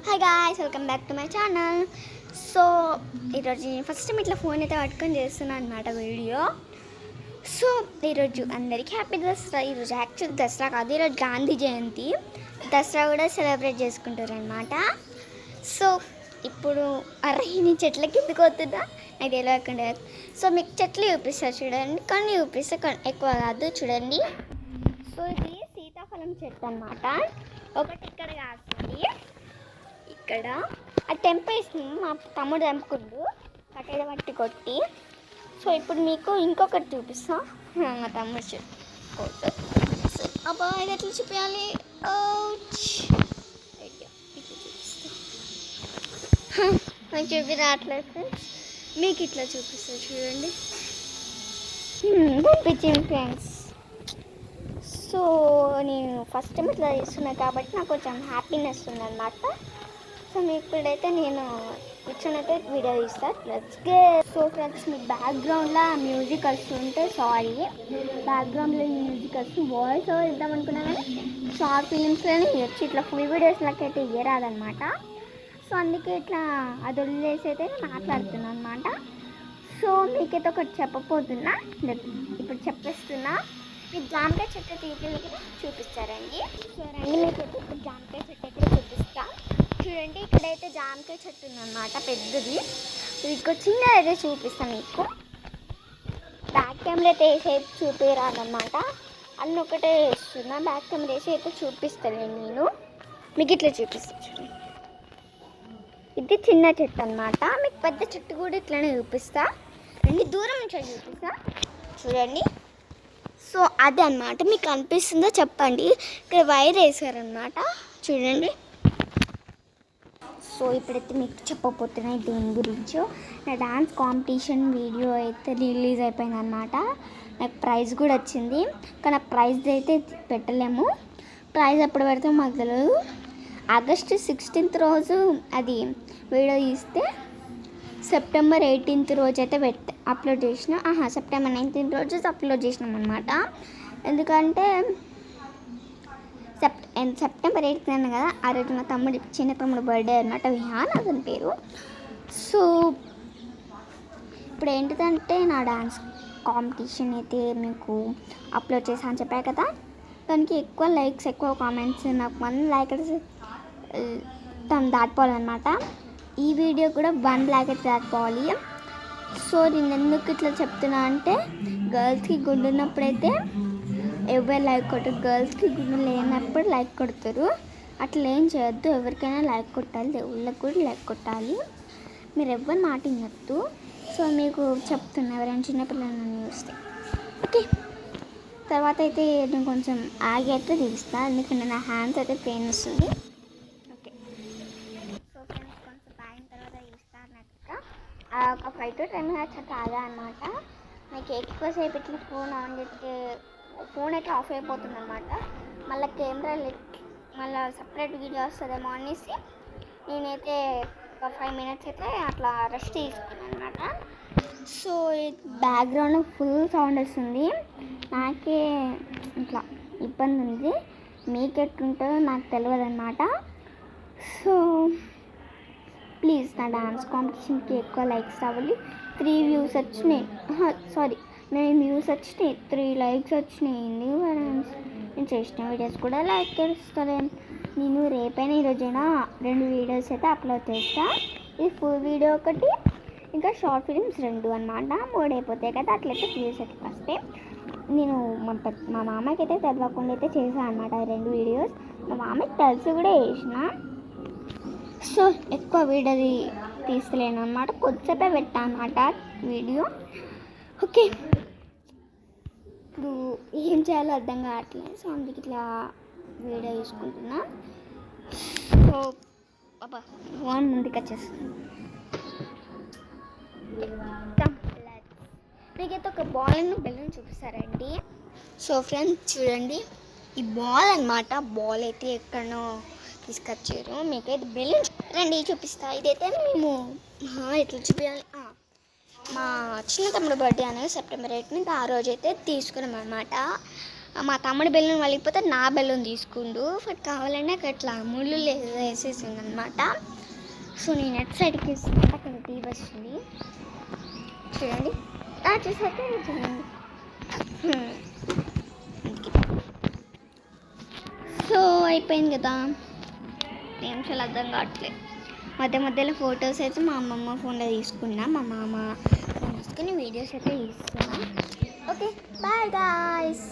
Hi guys, welcome back to my channel. So ఈరోజు first time ఇట్లా phone అయితే పట్టుకొని చేస్తున్నాను అనమాట వీడియో. సో ఈరోజు అందరికీ హ్యాపీ దసరా. ఈరోజు యాక్చువల్ దసరా కాదు, ఈరోజు గాంధీ జయంతి. దసరా కూడా సెలబ్రేట్ చేసుకుంటారు అనమాట. సో ఇప్పుడు అర్రహిని చెట్ల కిందకి పోతుందా నాకు తెలియకుండా. సో మీకు చెట్లు చూపిస్తారు చూడండి, కొన్ని చూపిస్తే ఎక్కువ కాదు చూడండి. సో ఇది సీతాఫలం చెట్టు అనమాట. ఒకటి ఇక్కడ కాస్తుంది, ఇక్కడ ఆ తెంపేసింది మా తమ్ముడు తెంపుకుండు కట్టెడ పట్టి కొట్టి. సో ఇప్పుడు మీకు ఇంకొకటి చూపిస్తా, మా తమ్ముడు ఫోటో. సో అబ్బా ఇది ఎట్లా చూపించాలి, ఇట్లా చూపిస్తా. నాకు చూపి రావట్లేదు, మీకు ఇట్లా చూపిస్తా చూడండి. పంపించింది ఫ్రెండ్స్. సో నేను ఫస్ట్ టైం ఇట్లా చేస్తున్నాను కాబట్టి నాకు కొంచెం హ్యాపీనెస్ ఉందన్నమాట. సో మీకు ఇప్పుడైతే నేను కూర్చొనైతే వీడియో తీస్తాను. Let's go. సో ఫ్రెండ్స్, మీ బ్యాక్గ్రౌండ్లో మ్యూజిక్ వస్తుంటే సారీ, బ్యాక్గ్రౌండ్లో మ్యూజిక్ వస్తుంది. వాయిస్ ఓవర్ ఇద్దాం అనుకున్నా కానీ షార్ట్ ఫిలిమ్స్లోనే ఇవ్వచ్చు, ఇట్లా ఫుల్ వీడియోస్లోకి అయితే ఇవ్వరాదనమాట. సో అందుకే ఇట్లా అది వదిలేసి అయితే మాట్లాడుతున్నాను అనమాట. సో మీకైతే ఒకటి చెప్పబోతున్నా, ఇప్పుడు చెప్పేస్తున్నా. మీకు జామకాయ చెట్టు తీపిలకి చూపిస్తారండి. సో రండి, మీకు ఇప్పుడు జామకాయ చెట్టు అయితే చూపిస్తా చూడండి. ఇక్కడైతే జామకాయ చెట్టు ఉందన్నమాట, పెద్దది. మీకు చిన్న అయితే చూపిస్తాను. మీకు బ్యాక్ కెమెరా అయితే వేసి అయితే చూపిరాదన్నమాట, అన్నీ ఒకటే వేస్తున్నా. బ్యాక్ కెమెరా వేసి అయితే చూపిస్తాను నేను, మీకు ఇట్లా చూపిస్తాను చూడండి. ఇది చిన్న చెట్టు అన్నమాట. మీకు పెద్ద చెట్టు కూడా ఇట్లానే చూపిస్తా రండి, దూరం నుంచి చూపిస్తా చూడండి. సో అది అన్నమాట, మీకు అనిపిస్తుందో చెప్పండి. ఇక్కడ వైర్ వేసారనమాట చూడండి. సో ఇప్పుడైతే మీకు చెప్పబోతున్నాయి దేని గురించో. నా డాన్స్ కాంపిటీషన్ వీడియో అయితే రిలీజ్ అయిపోయింది అనమాట. నాకు ప్రైజ్ కూడా వచ్చింది, కానీ ఆ ప్రైజ్ అయితే పెట్టలేము. ప్రైజ్ ఎప్పుడు పెడితే మాకు తెలియదు. ఆగస్ట్ 16th రోజు అది వీడియో తీస్తే సెప్టెంబర్ 18th రోజు అయితే అప్లోడ్ చేసినాం. సెప్టెంబర్ 19th రోజు అప్లోడ్ చేసినాం అనమాట. ఎందుకంటే సెప్టెంబర్ 8th అన్న కదా, ఆ రోజు మా చిన్న తమ్ముడు బర్త్డే అనమాట, విహాన్ అతని పేరు. సో ఇప్పుడు ఏంటిదంటే నా డాన్స్ కాంపిటీషన్ అయితే మీకు అప్లోడ్ చేసా అని చెప్పా కదా, దానికి ఎక్కువ లైక్స్ ఎక్కువ కామెంట్స్, నాకు 1 లైక్ అయితే తను దాటిపోవాలన్నమాట. ఈ వీడియో కూడా 1 లాక్ అయితే దాటిపోవాలి. సో నేను ఎందుకు ఇట్లా చెప్తున్నా అంటే, గర్ల్స్కి గుండు ఉన్నప్పుడైతే ఎవరు లైక్ కొట్టరు, గర్ల్స్కి గుండు లేనప్పుడు లైక్ కొడతారు. అట్లా ఏం చేయొద్దు, ఎవరికైనా లైక్ కొట్టాలి, దేవుళ్ళకి కూడా లైక్ కొట్టాలి. మీరు ఎవరు మాట వినొద్దు. సో మీకు చెప్తున్నా, ఎవరైనా చిన్నపిల్లలని చూస్తే. ఓకే, తర్వాత అయితే నేను కొంచెం ఆగి అయితే తీస్తాను, ఎందుకంటే నా హ్యాండ్స్ అయితే పెయిన్ వస్తుంది. ఓకే, సో ఫ్రెండ్స్ కొంచెం ఆగిన తర్వాత తీస్తాను. ఒక 5 to 10 minutes కాదా అనమాట. నాకు ఎక్కువసేపు ఇట్లా ఫోన్ ఆన్ చేస్తే ఫోన్ అయితే ఆఫ్ అయిపోతుంది అనమాట. మళ్ళీ కెమెరా మళ్ళీ సపరేట్ వీడియో వస్తుందేమో అనేసి నేనైతే ఒక 5 minutes అయితే అట్లా రెస్ట్ తీసుకున్నాను అనమాట. సో బ్యాక్గ్రౌండ్లో ఫుల్ సౌండ్ వస్తుంది, నాకే ఇట్లా ఇబ్బంది ఉంది. మీకు ఎట్లుంటుందో నాకు తెలియదు అనమాట. సో ప్లీజ్ నా డాన్స్ కాంపిటీషన్కి ఎక్కువ లైక్స్ రావాలి. 3 వ్యూస్ వచ్చినాయి, 9 వ్యూస్ వచ్చినాయి, 3 లైక్స్ వచ్చినాయి. నేను చేసిన వీడియోస్ కూడా లైక్ చేస్తాను. నేను రేపైనా ఈరోజైనా 2 వీడియోస్ అయితే అప్లోడ్ చేస్తాను. ఇది ఫుల్ వీడియో ఒకటి, ఇంకా షార్ట్ ఫిలిమ్స్ 2 అనమాట. 3 అయిపోతాయి కదా, అట్లయితే వ్యూస్ అయితే వస్తాయి. నేను మా మామకి అయితే తెలియకుండా అయితే చేశాను అనమాట 2 వీడియోస్. మా మామకి తెలిసి కూడా చేసిన. సో ఎక్కువ వీడియో తీస్తలేను అనమాట, కొద్దిసేపే పెట్టాను అనమాట వీడియో. ఓకే, ఇప్పుడు ఏం చేయాలో అర్థం కావట్లేదు. సో అందుకు ఇట్లా వీడియో తీసుకుంటున్నా. సో అబ్బా ఫోన్ ముందుకు వచ్చేస్తుంది. మీకైతే ఒక బాల్ అండ్ బెలూన్ చూపిస్తారండి. సో ఫ్రెండ్స్ చూడండి, ఈ బాల్ అనమాట. బాల్ అయితే ఎక్కడనో తీసుకొచ్చారు, మీకైతే బెలూన్ రండి చూపిస్తా. ఇదైతే మేము ఎట్లా చూపించాలి, మా చిన్న తమ్ముడు బర్త్డే అనేది సెప్టెంబర్ 18th, ఆ రోజు అయితే తీసుకున్నాం అనమాట. మా తమ్ముడి బెలూన్ వలిగిపోతే నా బెలూన్ తీసుకుండు. బట్ కావాలంటే అక్కడ ఇట్లా ముళ్ళు వేసేసింది అనమాట. సో నేను ఎట్ సైడ్కి ఇస్తున్నట్టు అక్కడ టీ వస్తుంది చూడండి. చూసాక చూడండి. సో అయిపోయింది కదా, నిమిషాలు అర్థం కావట్లేదు. మధ్యలో ఫొటోస్ అయితే మా అమ్మమ్మ ఫోన్లో తీసుకున్నా, మా మామ ఫోన్ తీసుకుని వీడియోస్ అయితే తీసుకున్నా. Okay bye guys.